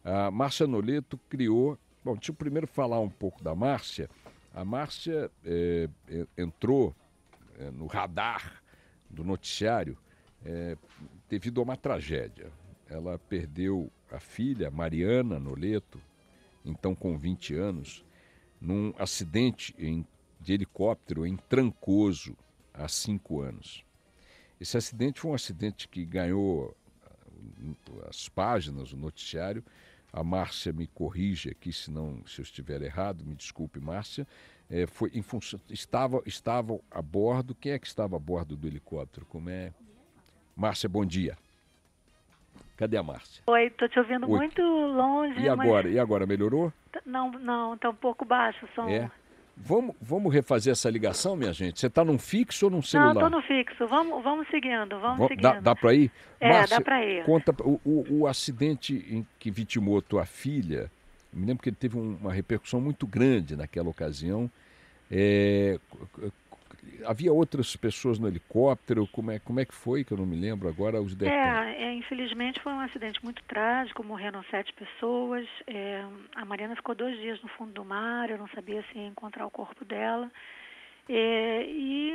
A Márcia Noleto criou... Bom, deixa eu primeiro falar um pouco da Márcia. A Márcia entrou no radar do noticiário devido a uma tragédia. Ela perdeu a filha, Mariana Noleto, então com 20 anos, num acidente de helicóptero em Trancoso, há 5 anos. Esse acidente foi um acidente que ganhou as páginas, o noticiário. A Márcia me corrige aqui se eu estiver errado, me desculpe, Márcia. Foi em função, estavam a bordo. Quem é que estava a bordo do helicóptero? Como é? Márcia, bom dia. Cadê a Márcia? Oi, tô te ouvindo Oi. muito longe, E agora? E agora, melhorou? Não, tá um pouco baixo o som. Vamos refazer essa ligação, minha gente? Você está num fixo ou num Não, tô celular? no fixo. Vamos seguindo, Dá para ir? Dá Márcia, pra ir. conta o acidente em que vitimou tua filha. Eu me lembro que ele teve uma repercussão muito grande naquela ocasião. É, havia outras pessoas no helicóptero? Como é que foi? Que eu não me lembro agora os detalhes. Infelizmente foi um acidente muito trágico, morreram 7 pessoas. A Mariana ficou 2 dias no fundo do mar, eu não sabia se ia encontrar o corpo dela. E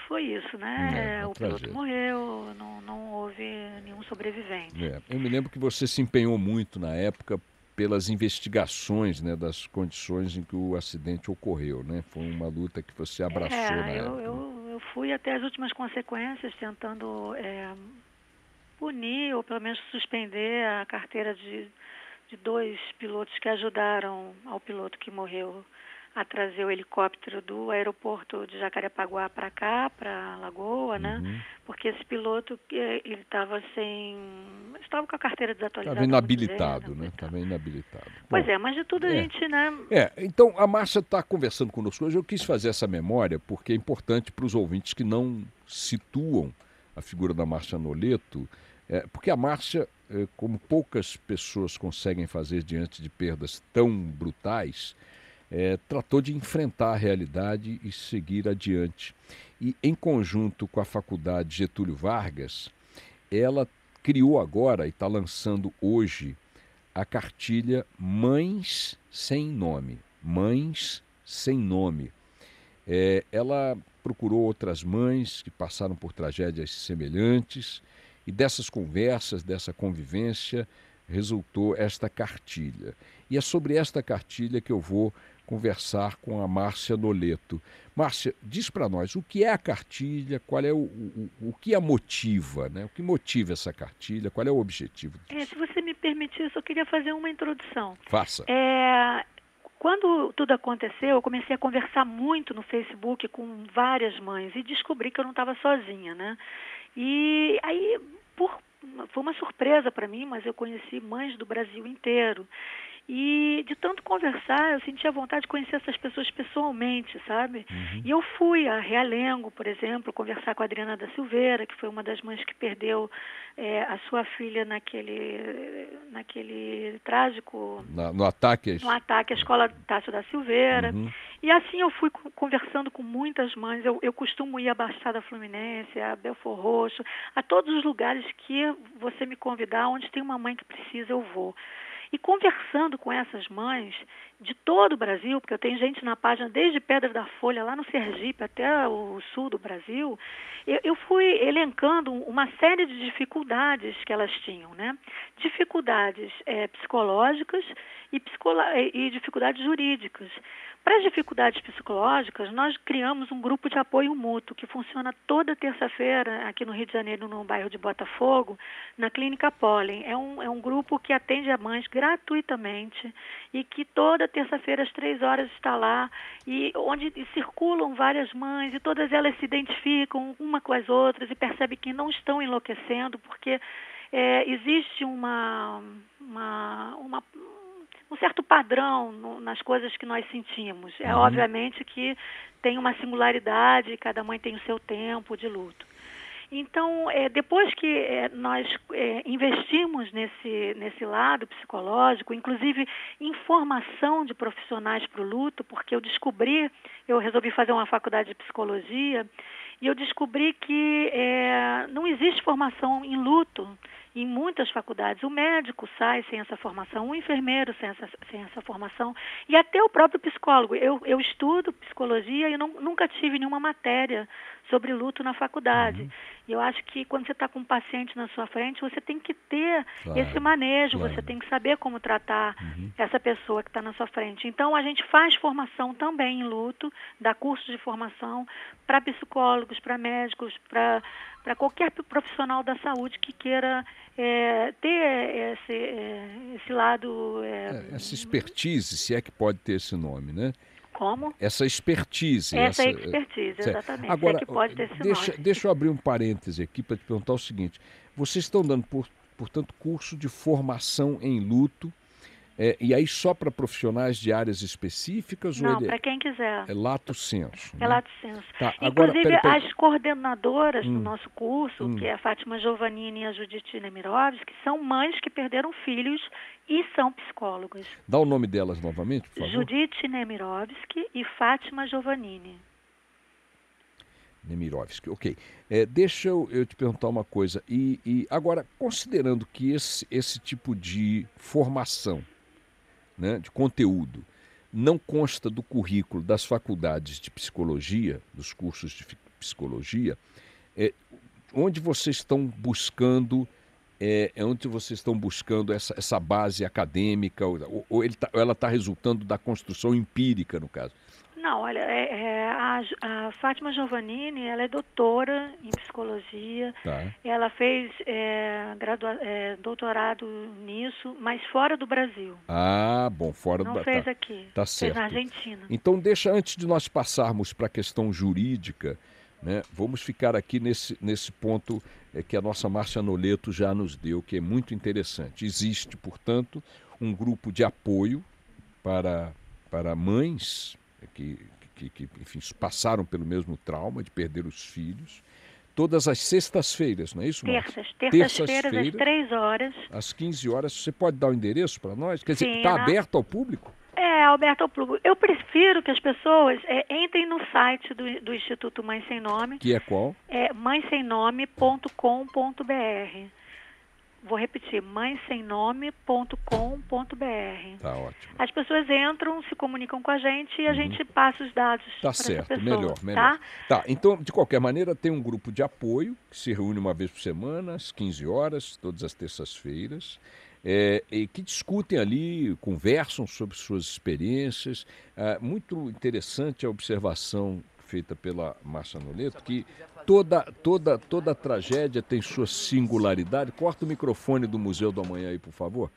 foi isso, né? O Tragédia. piloto morreu, não houve nenhum sobrevivente. Eu me lembro que você se empenhou muito na época pelas investigações, né, das condições em que o acidente ocorreu, né? Foi uma luta que você abraçou na época. Eu fui até as últimas consequências tentando punir ou pelo menos suspender a carteira de 2 pilotos que ajudaram ao piloto que morreu a trazer o helicóptero do aeroporto de Jacarepaguá para cá, para Lagoa, né? Porque esse piloto, ele estava com a carteira desatualizada. Estava inabilitado, né? Estava inabilitado. Pois mas de tudo a gente, né? Então a Márcia está conversando conosco hoje. Eu quis fazer essa memória porque é importante para os ouvintes que não situam a figura da Márcia Noleto, porque a Márcia, como poucas pessoas conseguem fazer diante de perdas tão brutais, tratou de enfrentar a realidade e seguir adiante. E, em conjunto com a Faculdade Getúlio Vargas, ela criou agora e está lançando hoje a cartilha Mães Sem Nome. Mães Sem Nome. Ela procurou outras mães que passaram por tragédias semelhantes e dessas conversas, dessa convivência, resultou esta cartilha. E é sobre esta cartilha que eu vou conversar com a Márcia Noleto. Márcia, diz para nós o que é a cartilha, qual é o que a motiva, né? O que motiva essa cartilha, qual é o objetivo disso? Se você me permitir, eu só queria fazer uma introdução. Faça. Quando tudo aconteceu, eu comecei a conversar muito no Facebook com várias mães e descobri que eu não estava sozinha, né? E aí, foi uma surpresa para mim, mas eu conheci mães do Brasil inteiro. E de tanto conversar, eu senti a vontade de conhecer essas pessoas pessoalmente, sabe? E eu fui a Realengo, por exemplo, conversar com a Adriana da Silveira, que foi uma das mães que perdeu a sua filha naquele trágico... No ataque? No ataque à escola Tássio da Silveira. E assim eu fui conversando com muitas mães. Eu costumo ir à Baixada Fluminense, a Belfor Roxo, a todos os lugares que você me convidar, onde tem uma mãe que precisa, eu vou. E conversando com essas mães de todo o Brasil, porque eu tenho gente na página desde Pedra da Folha, lá no Sergipe, até o sul do Brasil, eu fui elencando uma série de dificuldades que elas tinham, né? Dificuldades psicológicas e dificuldades jurídicas. Para as dificuldades psicológicas, nós criamos um grupo de apoio mútuo que funciona toda terça-feira aqui no Rio de Janeiro, no bairro de Botafogo, na Clínica Pólen. É um grupo que atende a mães gratuitamente e que toda terça-feira às 3 horas está lá, e onde circulam várias mães e todas elas se identificam uma com as outras e percebem que não estão enlouquecendo, porque existe um certo padrão nas coisas que nós sentimos. Obviamente que tem uma singularidade, cada mãe tem o seu tempo de luto. Então, depois que nós investimos nesse lado psicológico, inclusive informação de profissionais para o luto, porque eu resolvi fazer uma faculdade de psicologia, e eu descobri que não existe formação em luto em muitas faculdades. O médico sai sem essa formação, o enfermeiro sem essa formação, e até o próprio psicólogo. Eu estudo psicologia e nunca tive nenhuma matéria sobre luto na faculdade. E eu acho que quando você está com um paciente na sua frente, você tem que ter esse manejo, você tem que saber como tratar essa pessoa que está na sua frente. Então, a gente faz formação também em luto, dá cursos de formação para psicólogos, para médicos, para qualquer profissional da saúde que queira ter esse lado... essa expertise, se é que pode ter esse nome, né? Como? Essa expertise. Essa expertise, exatamente. Agora, que pode ter deixa eu abrir um parêntese aqui para te perguntar o seguinte. Vocês estão dando, portanto, curso de formação em luto, e aí só para profissionais de áreas específicas? Não, para quem quiser. É lato sensu. É lato sensu. Tá, inclusive, agora, as coordenadoras do nosso curso, que é a Fátima Giovannini e a Judite Nemirovski, são mães que perderam filhos e são psicólogas. Dá o nome delas novamente, por favor. Judite Nemirovski e Fátima Giovannini. Nemirovski, ok. Deixa eu te perguntar uma coisa. E agora, considerando que esse tipo de formação, né, de conteúdo, não consta do currículo das faculdades de psicologia, dos cursos de psicologia, onde vocês estão buscando essa base acadêmica, ou ela está resultando da construção empírica, no caso? Não, olha, a Fátima Giovannini, ela é doutora em psicologia, ela fez doutorado nisso, mas fora do Brasil. Ah, bom, fora do Brasil. Não fez aqui, tá certo. Fez na Argentina. Então, antes de nós passarmos para a questão jurídica, né, vamos ficar aqui nesse ponto que a nossa Márcia Noleto já nos deu, que é muito interessante. Existe, portanto, um grupo de apoio para mães que enfim, passaram pelo mesmo trauma de perder os filhos, todas as sextas-feiras, não é isso, Márcia? Terças-feiras, às 3 horas. Às 15 horas. Você pode dar o endereço para nós? Quer dizer, está aberto ao público? Aberto ao público. Eu prefiro que as pessoas entrem no site do Instituto Mãe Sem Nome. Que é qual? É mãesemnome.com.br. Vou repetir, mãesemnome.com.br. Tá ótimo. As pessoas entram, se comunicam com a gente e a gente passa os dados para essa pessoa. Melhor. Tá, então, de qualquer maneira, tem um grupo de apoio que se reúne uma vez por semana, às 15 horas, todas as terças-feiras, e que discutem ali, conversam sobre suas experiências. Muito interessante a observação feita pela Márcia Noleto, que toda tragédia tem sua singularidade. Corta o microfone do Museu do Amanhã aí, por favor.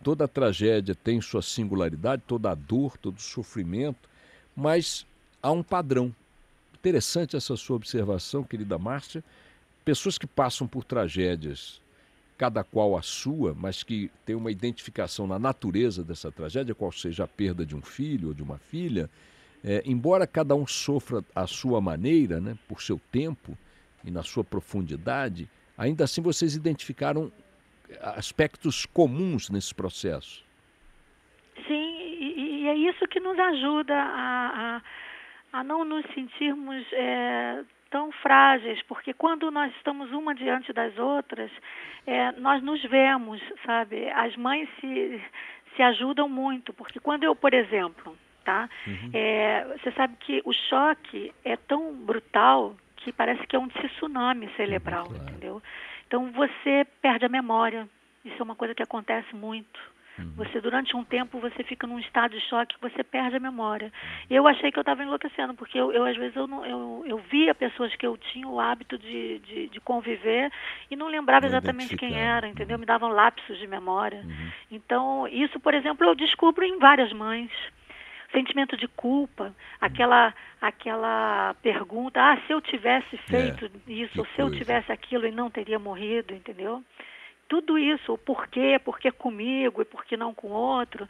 Toda tragédia tem sua singularidade, toda a dor, todo o sofrimento, mas há um padrão. Interessante essa sua observação, querida Márcia. Pessoas que passam por tragédias, cada qual a sua, mas que tem uma identificação na natureza dessa tragédia, qual seja a perda de um filho ou de uma filha, embora cada um sofra à sua maneira, né, por seu tempo e na sua profundidade, ainda assim vocês identificaram aspectos comuns nesse processo. Sim, e é isso que nos ajuda a não nos sentirmos tão frágeis, porque quando nós estamos uma diante das outras, nós nos vemos, sabe? As mães se ajudam muito, porque quando eu, por exemplo... Tá? Você sabe que o choque é tão brutal que parece que é um tsunami cerebral, claro. Entendeu? Então você perde a memória. Isso é uma coisa que acontece muito. Você, durante um tempo, você fica num estado de choque que você perde a memória. Eu achei que eu estava enlouquecendo, porque às vezes eu via pessoas que eu tinha o hábito de conviver e não lembrava exatamente quem era, entendeu? Me davam lapsos de memória. Então, isso, por exemplo, eu descubro em várias mães. Sentimento de culpa, aquela pergunta, se eu tivesse feito isso, ou se eu tivesse aquilo e não teria morrido, entendeu? Tudo isso, o porquê comigo e por que não com outro.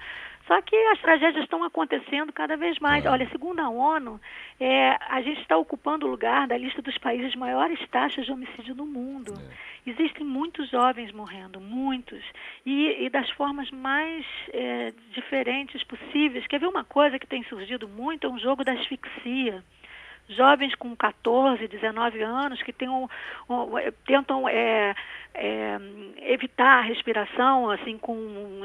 Só que as tragédias estão acontecendo cada vez mais. Olha, segundo a ONU, a gente está ocupando o lugar da lista dos países maiores taxas de homicídio no mundo. Existem muitos jovens morrendo, muitos, e das formas mais diferentes possíveis. Quer ver uma coisa que tem surgido muito? É um jogo da asfixia. jovens com 14, 19 anos que tentam evitar a respiração, assim, com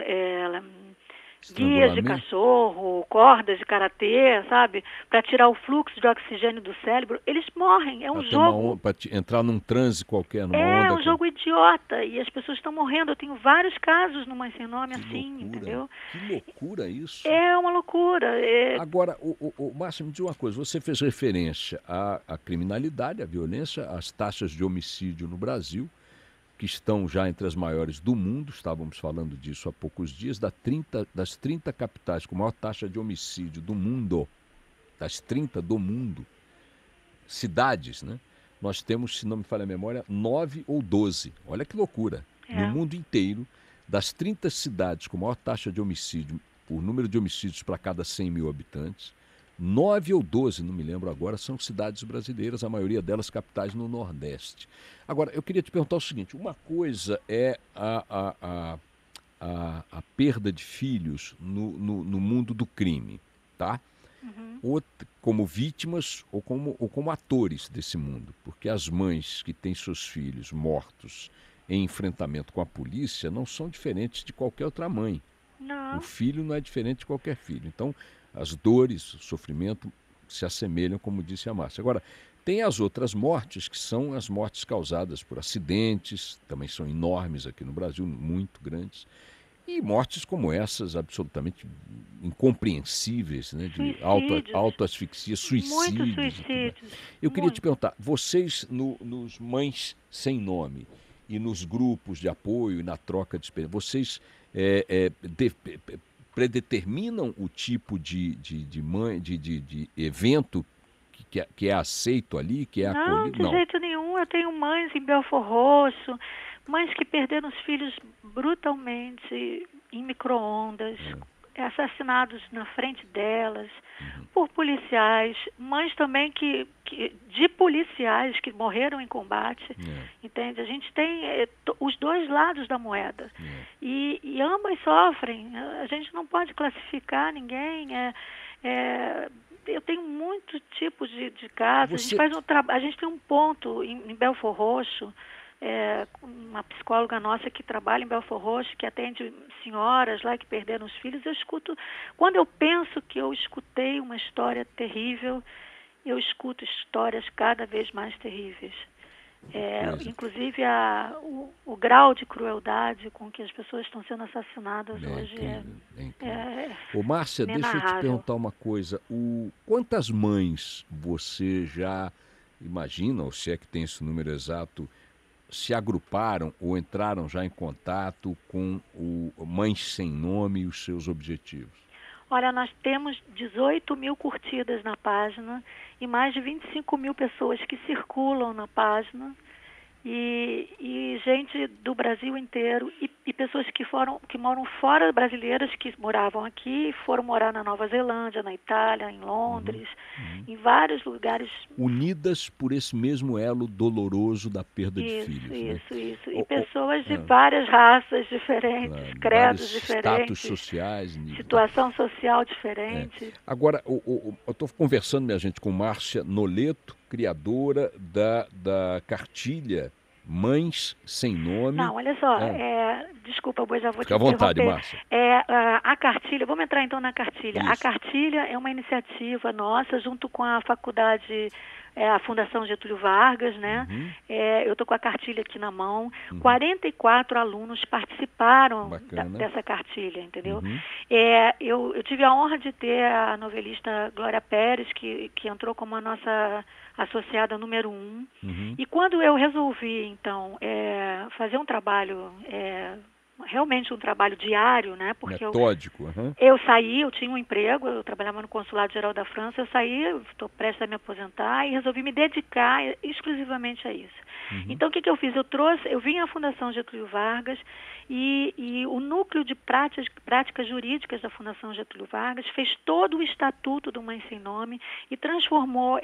guias de cachorro, cordas de karatê, sabe? Para tirar o fluxo de oxigênio do cérebro. Eles morrem, é um jogo. Para entrar num transe qualquer, numa onda. É um jogo idiota e as pessoas estão morrendo. Eu tenho vários casos no Mãe Sem Nome assim, loucura, entendeu? Que loucura isso. É uma loucura. Agora, Márcia, me diz uma coisa. Você fez referência à criminalidade, à violência, às taxas de homicídio no Brasil, que estão já entre as maiores do mundo, estávamos falando disso há poucos dias, das 30 capitais com maior taxa de homicídio do mundo, das 30 do mundo, cidades, né? Nós temos, se não me falha a memória, 9 ou 12. Olha que loucura. No mundo inteiro, das 30 cidades com maior taxa de homicídio, por número de homicídios para cada 100 mil habitantes, 9 ou 12, não me lembro agora, são cidades brasileiras, a maioria delas capitais no Nordeste. Agora, eu queria te perguntar o seguinte, uma coisa é a perda de filhos no mundo do crime, tá? Outra, como vítimas ou como atores desse mundo, porque as mães que têm seus filhos mortos em enfrentamento com a polícia não são diferentes de qualquer outra mãe. Não. O filho não é diferente de qualquer filho. Então, as dores, o sofrimento se assemelham, como disse a Márcia. Agora, tem as outras mortes, que são as mortes causadas por acidentes, também são enormes aqui no Brasil, muito grandes, e mortes como essas, absolutamente incompreensíveis, né, de autoasfixia, suicídios. Muitos suicídios. Eu queria te perguntar, vocês nos Mães Sem Nome e nos grupos de apoio e na troca de experiência, vocês predeterminam o tipo de evento que é aceito ali, que é acolhido? Não, de jeito nenhum. Eu tenho mães em Belford Roxo, mães que perderam os filhos brutalmente em micro-ondas, assassinados na frente delas, por policiais, mães também de policiais que morreram em combate, entende? A gente tem os dois lados da moeda e ambas sofrem. A gente não pode classificar ninguém. Eu tenho muitos tipos de casos. A gente tem um ponto em Belford Roxo, uma psicóloga nossa que trabalha em Belford Roxo, que atende senhoras lá que perderam os filhos. Eu escuto, quando eu penso que eu escutei uma história terrível, eu escuto histórias cada vez mais terríveis. Inclusive o grau de crueldade com que as pessoas estão sendo assassinadas hoje Ô, Márcia, deixa eu te perguntar uma coisa. Quantas mães você já imagina, ou se é que tem esse número exato, se agruparam ou entraram já em contato com o Mães Sem Nome e os seus objetivos? Olha, nós temos 18 mil curtidas na página e mais de 25 mil pessoas que circulam na página e gente do Brasil inteiro e pessoas que moram fora, brasileiras que moravam aqui, foram morar na Nova Zelândia, na Itália, em Londres, em vários lugares. Unidas por esse mesmo elo doloroso da perda de filhos. Isso. E pessoas de várias raças diferentes, credos diferentes. Status sociais. Situação social diferente. Agora, eu estou conversando, minha gente, com Márcia Noleto, criadora da cartilha Mães Sem Nome. Não, olha só, desculpa, eu já vou te interromper. Fica à vontade, Márcia. A cartilha, vamos entrar então na cartilha. Isso. A cartilha é uma iniciativa nossa, junto com a faculdade, a Fundação Getúlio Vargas, né? Eu estou com a cartilha aqui na mão. 44 alunos participaram dessa cartilha, entendeu? Eu tive a honra de ter a novelista Glória Pérez, que entrou como a nossa associada número 1. E quando eu resolvi, então, fazer um trabalho, realmente um trabalho diário, né? Porque metódico. Eu saí, eu tinha um emprego, eu trabalhava no Consulado Geral da França, eu saí, estou prestes a me aposentar e resolvi me dedicar exclusivamente a isso. Então, o que eu fiz? Eu vim à Fundação Getúlio Vargas e o núcleo de práticas jurídicas da Fundação Getúlio Vargas fez todo o estatuto do Mãe Sem Nome e transformou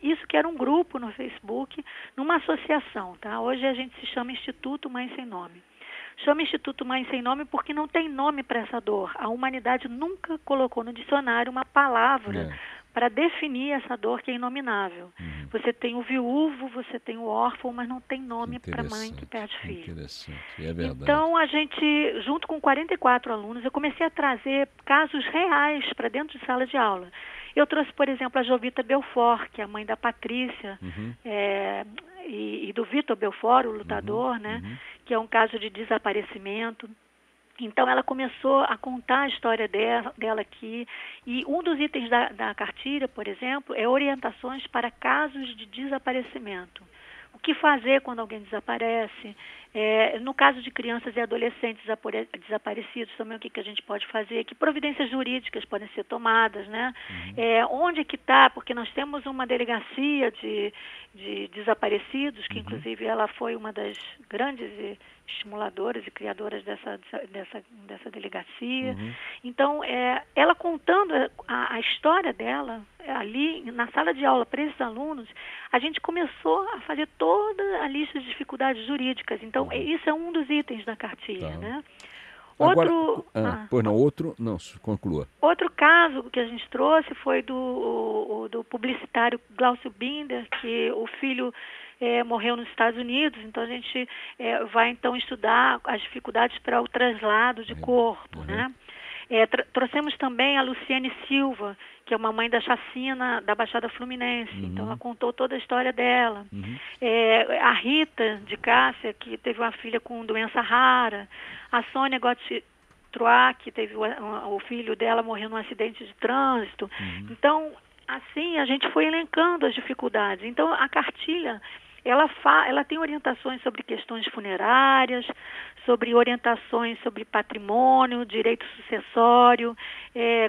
isso que era um grupo no Facebook numa associação, tá? Hoje a gente se chama Instituto Mãe Sem Nome. Chama Instituto Mãe Sem Nome porque não tem nome para essa dor. A humanidade nunca colocou no dicionário uma palavra para definir essa dor que é inominável. Você tem o viúvo, você tem o órfão, mas não tem nome para mãe que perde filho. Interessante, é verdade. Então, a gente, junto com 44 alunos, eu comecei a trazer casos reais para dentro de sala de aula. Eu trouxe, por exemplo, a Jovita Belfort, que é a mãe da Patrícia, e do Vitor Belfort, o lutador, né, que é um caso de desaparecimento. Então, ela começou a contar a história dela aqui. E um dos itens da cartilha, por exemplo, é orientações para casos de desaparecimento. O que fazer quando alguém desaparece? No caso de crianças e adolescentes desaparecidos, também o que a gente pode fazer? Que providências jurídicas podem ser tomadas, né? Onde que está? Porque nós temos uma delegacia de desaparecidos, que inclusive ela foi uma das grandes estimuladoras e criadoras dessa delegacia. Então, ela contando a história dela ali na sala de aula para esses alunos, a gente começou a fazer toda a lista de dificuldades jurídicas. Então, isso é um dos itens da cartilha, né? Conclua. Outro caso que a gente trouxe foi do publicitário Glaucio Binder, que o filho morreu nos Estados Unidos. Então, a gente vai então estudar as dificuldades para o traslado de corpo, né? Trouxemos também a Luciene Silva, que é uma mãe da chacina da Baixada Fluminense. Então, ela contou toda a história dela. A Rita de Cássia, que teve uma filha com doença rara. A Sônia Gottrois, que teve o filho dela morreu num acidente de trânsito. Então, assim, a gente foi elencando as dificuldades. Então, a cartilha, ela tem orientações sobre questões funerárias, sobre orientações sobre patrimônio, direito sucessório,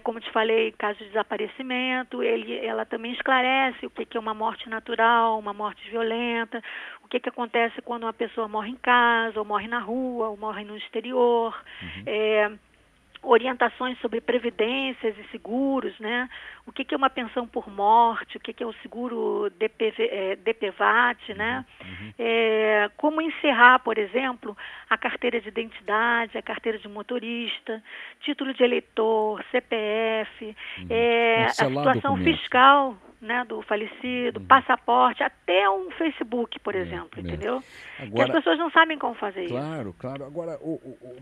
como te falei, caso de desaparecimento. Ela também esclarece o que é uma morte natural, uma morte violenta, o que acontece quando uma pessoa morre em casa, ou morre na rua, ou morre no exterior. Orientações sobre previdências e seguros, né? O que é uma pensão por morte, o que é o seguro DPVAT, né? Como encerrar, por exemplo, a carteira de identidade, a carteira de motorista, título de eleitor, CPF, a situação fiscal, né, do falecido, passaporte, até um Facebook, por exemplo, entendeu? Agora, que as pessoas não sabem como fazer isso. Claro. Agora,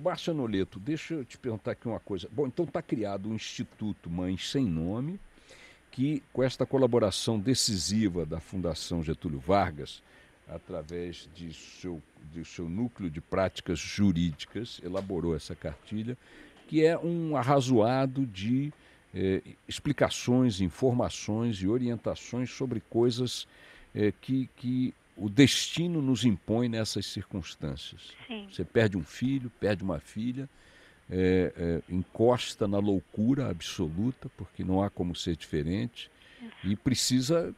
Márcia Noleto, deixa eu te perguntar aqui uma coisa. Bom, então está criado um Instituto Mães Sem Nome, que com esta colaboração decisiva da Fundação Getúlio Vargas, através de seu núcleo de práticas jurídicas, elaborou essa cartilha, que é um arrazoado de explicações, informações e orientações sobre coisas que o destino nos impõe nessas circunstâncias. Sim. Você perde um filho, perde uma filha, encosta na loucura absoluta, porque não há como ser diferente, e precisa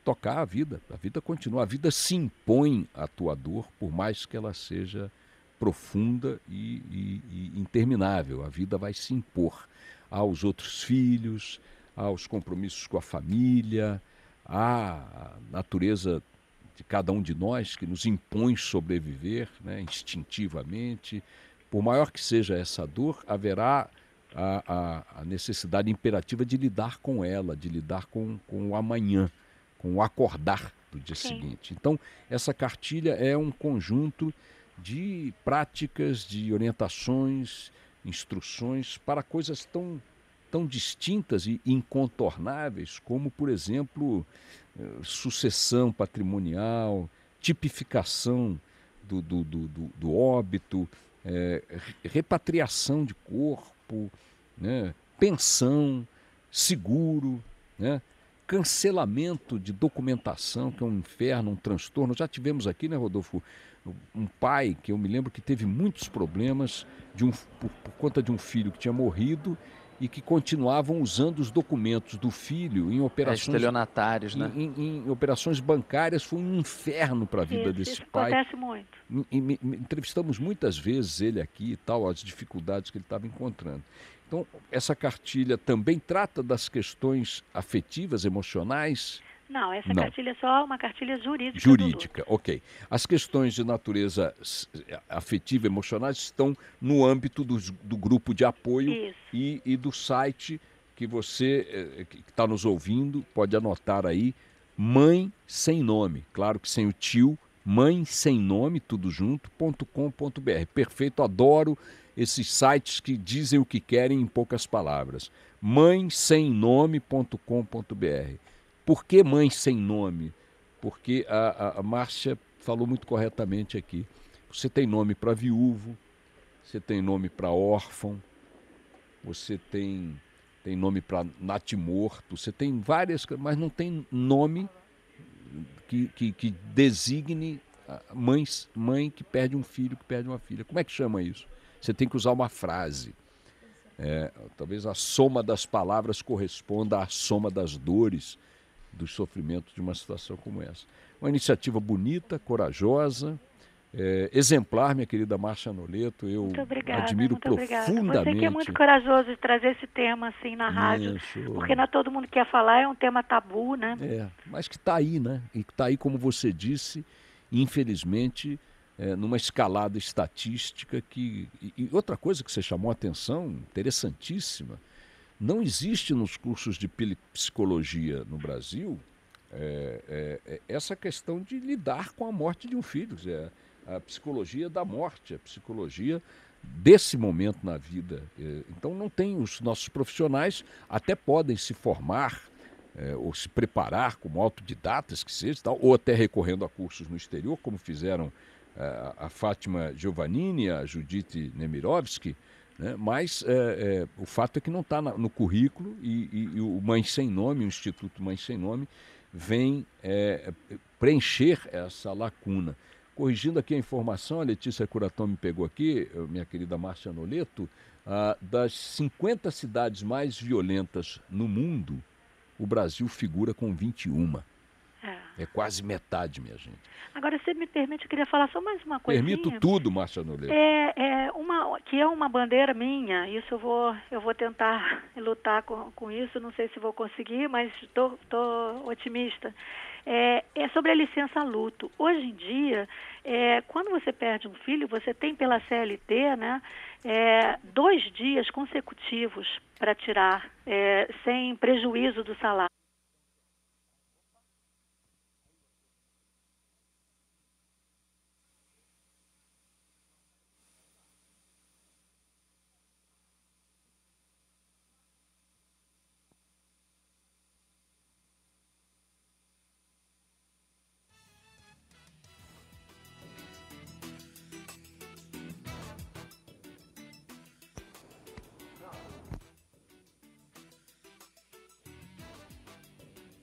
tocar a vida continua, a vida se impõe à tua dor, por mais que ela seja profunda e interminável, a vida vai se impor aos outros filhos, aos compromissos com a família, à natureza de cada um de nós que nos impõe sobreviver, né, instintivamente. Por maior que seja essa dor, haverá a necessidade imperativa de lidar com ela, de lidar com o amanhã, com o acordar do dia seguinte. Então, essa cartilha é um conjunto de práticas, de orientações, instruções para coisas tão distintas e incontornáveis como, por exemplo, sucessão patrimonial, tipificação do óbito, repatriação de corpo, né, pensão, seguro, né, cancelamento de documentação, que é um inferno, um transtorno. Já tivemos aqui, né, Rodolfo, um pai que eu me lembro que teve muitos problemas por conta de um filho que tinha morrido e que continuavam usando os documentos do filho em operações estelionatários, né? Em operações bancárias. Foi um inferno para a vida desse pai. Acontece muito. Entrevistamos muitas vezes ele aqui e tal, as dificuldades que ele estava encontrando. Então, essa cartilha também trata das questões afetivas, emocionais? Não, essa cartilha é só uma cartilha jurídica. Jurídica, ok. As questões de natureza afetiva e emocionais estão no âmbito do grupo de apoio e do site que você que está nos ouvindo pode anotar aí, Mãe Sem Nome, claro que sem o tio, Mãe Sem Nome, tudo junto.com.br. Perfeito, adoro esses sites que dizem o que querem em poucas palavras. mãesemmnome.com.br. Por que Mãe Sem Nome? Porque a Márcia falou muito corretamente aqui. Você tem nome para viúvo, você tem nome para órfão, você tem nome para natimorto, você tem várias, mas não tem nome que designe a mãe que perde um filho, que perde uma filha. Como é que chama isso? Você tem que usar uma frase. Talvez a soma das palavras corresponda à soma das dores, dos sofrimentos de uma situação como essa. Uma iniciativa bonita, corajosa, exemplar, minha querida Márcia Noleto. Eu admiro profundamente. Você que é muito corajoso de trazer esse tema assim na rádio, porque não é todo mundo quer falar, é um tema tabu, né? Mas que está aí, né? E que está aí, como você disse, infelizmente, numa escalada estatística que... E outra coisa que você chamou a atenção, interessantíssima, não existe nos cursos de psicologia no Brasil essa questão de lidar com a morte de um filho. A psicologia da morte, a psicologia desse momento na vida. Então não tem, os nossos profissionais até podem se formar ou se preparar como autodidatas que seja, tal, ou até recorrendo a cursos no exterior, como fizeram a Fátima Giovannini, a Judith Nemirovsky, né? Mas o fato é que não está no currículo e o Mãe Sem Nome, o Instituto Mãe Sem Nome, vem preencher essa lacuna. Corrigindo aqui a informação, a Letícia Curatão me pegou aqui, minha querida Márcia Noleto, das 50 cidades mais violentas no mundo, o Brasil figura com 21. É quase metade, minha gente. Agora, se me permite, eu queria falar só mais uma coisinha. Permito tudo, Márcia Noleto. Que é uma bandeira minha, isso eu vou tentar lutar com isso, não sei se vou conseguir, mas estou otimista. É sobre a licença luto. Hoje em dia, quando você perde um filho, você tem pela CLT, né, 2 dias consecutivos para tirar, sem prejuízo do salário.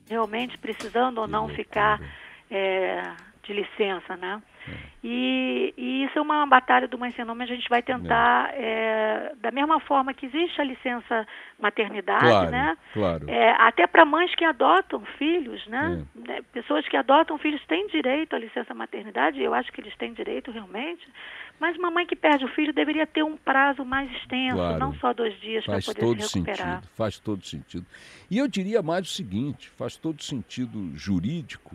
Realmente precisando ou não ficar de licença, né? E isso é uma batalha do Mãe Sem Nome, a gente vai tentar, da mesma forma que existe a licença maternidade, né? Claro. Até para mães que adotam filhos, né? Pessoas que adotam filhos têm direito à licença maternidade, eu acho que eles têm direito realmente, mas uma mãe que perde o filho deveria ter um prazo mais extenso, não só 2 dias para poder se recuperar. Faz todo sentido. E eu diria mais o seguinte, faz todo sentido jurídico,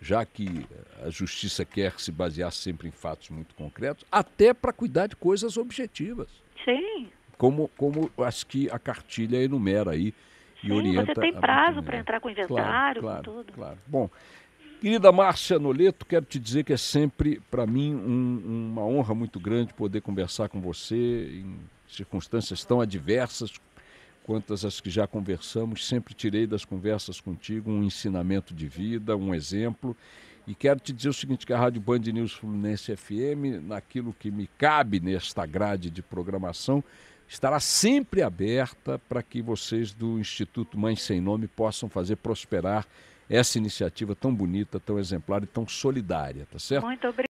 já que a justiça quer se basear sempre em fatos muito concretos, até para cuidar de coisas objetivas. Sim. Como as que a cartilha enumera aí e orienta. Você tem prazo para entrar com inventário, com tudo. Claro. Bom, querida Márcia Noleto, quero te dizer que é sempre, para mim, uma honra muito grande poder conversar com você em circunstâncias tão adversas quantas as que já conversamos. Sempre tirei das conversas contigo um ensinamento de vida, um exemplo. E quero te dizer o seguinte, que a Rádio Band News Fluminense FM, naquilo que me cabe nesta grade de programação, estará sempre aberta para que vocês do Instituto Mãe Sem Nome possam fazer prosperar essa iniciativa tão bonita, tão exemplar e tão solidária, tá certo? Muito obrigada.